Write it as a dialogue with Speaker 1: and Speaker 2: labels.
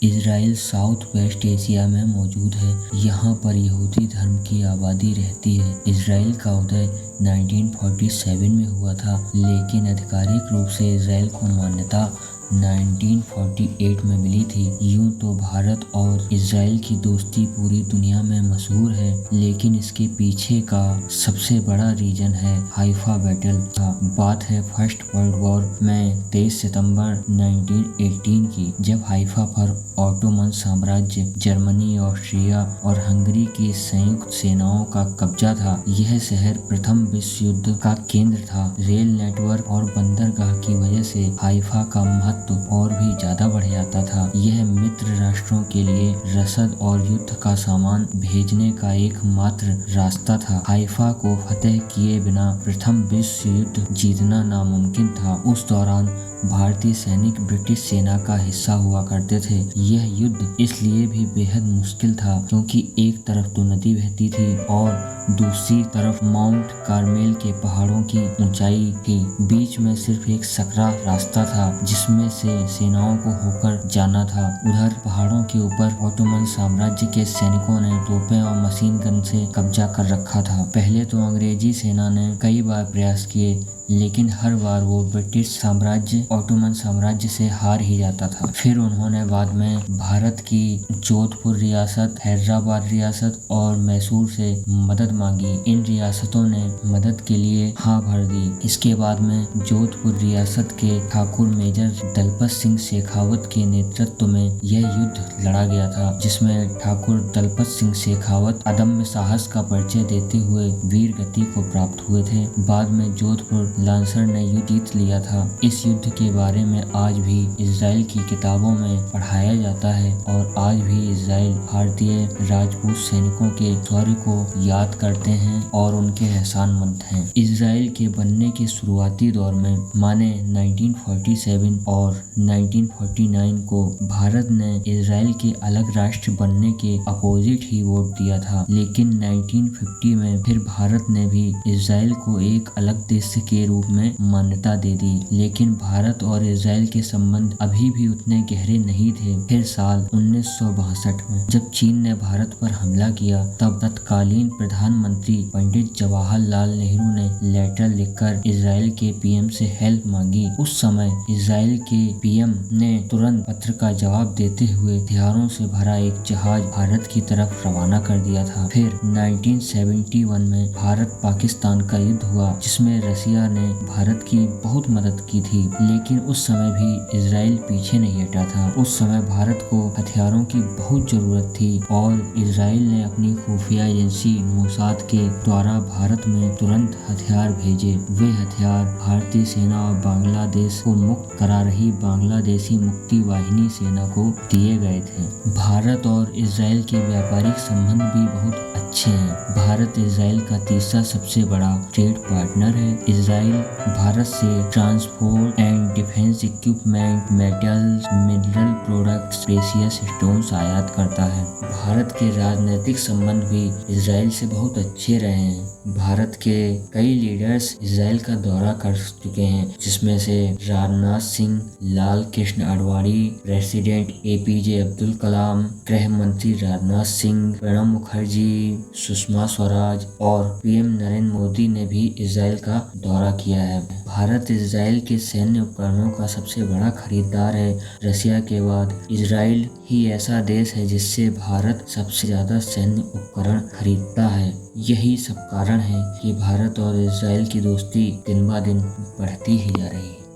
Speaker 1: Israel south west Asia में मौजूद है। यहाँ पर यहूदी धर्म की आबादी रहती है। इज़राइल का उदय 1947 में हुआ था, लेकिन आधिकारिक रूप से इज़राइल को मान्यता 1948 में मिली थी। यूं तो भारत और इज़राइल की दोस्ती पूरी दुनिया में मशहूर है, लेकिन इसके पीछे का सबसे बड़ा रीजन है हाइफा बैटल का। बात है फर्स्ट वर्ल्ड वॉर में 23 सितंबर 1918 की, जब हाइफा पर ऑटोमन साम्राज्य, जर्मनी, ऑस्ट्रिया और हंगरी की संयुक्त सेनाओं का कब्जा था। यह शहर प्रथम विश्व युद्ध का केंद्र था। रेल नेटवर्क और बंदरगाह की वजह से हाइफा का महत्व और भी ज्यादा बढ़ जाता था। यह मित्र राष्ट्रों के लिए रसद और युद्ध का सामान भेजने का एकमात्र रास्ता था। हाइफा को फतेह किए बिना प्रथम विश्व युद्ध जीतना नामुमकिन था। उस दौरान भारतीय सैनिक ब्रिटिश सेना का हिस्सा हुआ करते थे। यह युद्ध इसलिए भी बेहद मुश्किल था क्योंकि एक तरफ तो नदी बहती थी और दूसरी तरफ माउंट कार्मेल के पहाड़ों की ऊंचाई थी। बीच में सिर्फ एक सकरा रास्ता था जिसमें से सेनाओं को होकर जाना था। उधर पहाड़ों के ऊपर ऑटोमन साम्राज्य के सैनिकों ने तोपें और मशीन गन से कब्जा कर रखा था। पहले तो अंग्रेजी सेना ने कई बार प्रयास किए, लेकिन हर बार वो ब्रिटिश साम्राज्य ऑटोमन साम्राज्य से हार ही जाता था। फिर उन्होंने बाद में भारत की जोधपुर रियासत, हैदराबाद रियासत और मैसूर से मदद मांगी। इन रियासतों ने मदद के लिए हाँ भर दी। इसके बाद में जोधपुर रियासत के ठाकुर मेजर दलपत सिंह शेखावत के नेतृत्व में यह युद्ध लड़ा गया था, जिसमें ठाकुर दलपत सिंह शेखावत अदम्य साहस का परिचय देते हुए वीर गति को प्राप्त हुए थे। बाद में जोधपुर लांसर ने युद्ध जीत लिया था। इस युद्ध के बारे में आज भी इज़राइल की किताबों में पढ़ाया जाता है और आज भी इज़राइल भारतीय राजपूत सैनिकों के शौर्य को याद करते हैं और उनके एहसानमंद हैं। इज़राइल के बनने के शुरुआती दौर में माने 1947 और 1949 को भारत ने इज़राइल के अलग राष्ट्र बनने के अपोजिट ही वोट दिया था, लेकिन 1950 में फिर भारत ने भी इज़राइल को एक अलग देश के रूप में मान्यता दे दी। लेकिन भारत और इज़राइल के संबंध अभी भी उतने गहरे नहीं थे। फिर साल 1962 में जब चीन ने भारत पर हमला किया, तब तत्कालीन प्रधानमंत्री पंडित जवाहरलाल नेहरू ने लेटर लिखकर इज़राइल के पीएम से हेल्प मांगी। उस समय इज़राइल के पीएम ने तुरंत पत्र का जवाब देते हुए हथियारों से भरा एक जहाज भारत की तरफ रवाना कर दिया था। फिर 1971 में भारत पाकिस्तान का युद्ध हुआ, जिसमें रसिया ने भारत की बहुत मदद की थी, लेकिन उस समय भी इज़राइल पीछे नहीं हटा था। उस समय भारत को हथियारों की बहुत जरूरत थी और इज़राइल ने अपनी खुफिया एजेंसी मोसाद के द्वारा भारत में तुरंत हथियार भेजे। वे हथियार भारतीय सेना और बांग्लादेश को मुक्त करा रही बांग्लादेशी मुक्ति वाहिनी सेना को दिए गए थे। भारत और इज़राइल के व्यापारिक संबंध भी बहुत अच्छे हैं। भारत इज़राइल का तीसरा सबसे बड़ा ट्रेड पार्टनर है। इज़राइल भारत से transport and defence equipment, metals, mineral products, precious stones आयात करता है। भारत के राजनीतिक संबंध भी इज़राइल से बहुत अच्छे रहे हैं। भारत के कई लीडर्स इज़राइल का दौरा कर चुके हैं, जिसमें से राजनाथ सिंह, लाल कृष्ण आडवाणी, प्रेसिडेंट एपीजे अब्दुल कलाम, गृह मंत्री राजनाथ सिंह, प्रणब मुखर्जी, सुषमा स्वराज और पीएम नरेंद्र मोदी ने भी इज़राइल का दौरा किया है। भारत इज़राइल के सैन्य उपकरणों का सबसे बड़ा खरीदार है। रसिया के बाद इज़राइल ही ऐसा देश है जिससे भारत सबसे ज्यादा सैन्य उपकरण खरीदता है। यही सब कारण है कि भारत और इज़राइल की दोस्ती दिन ब दिन बढ़ती ही जा रही है।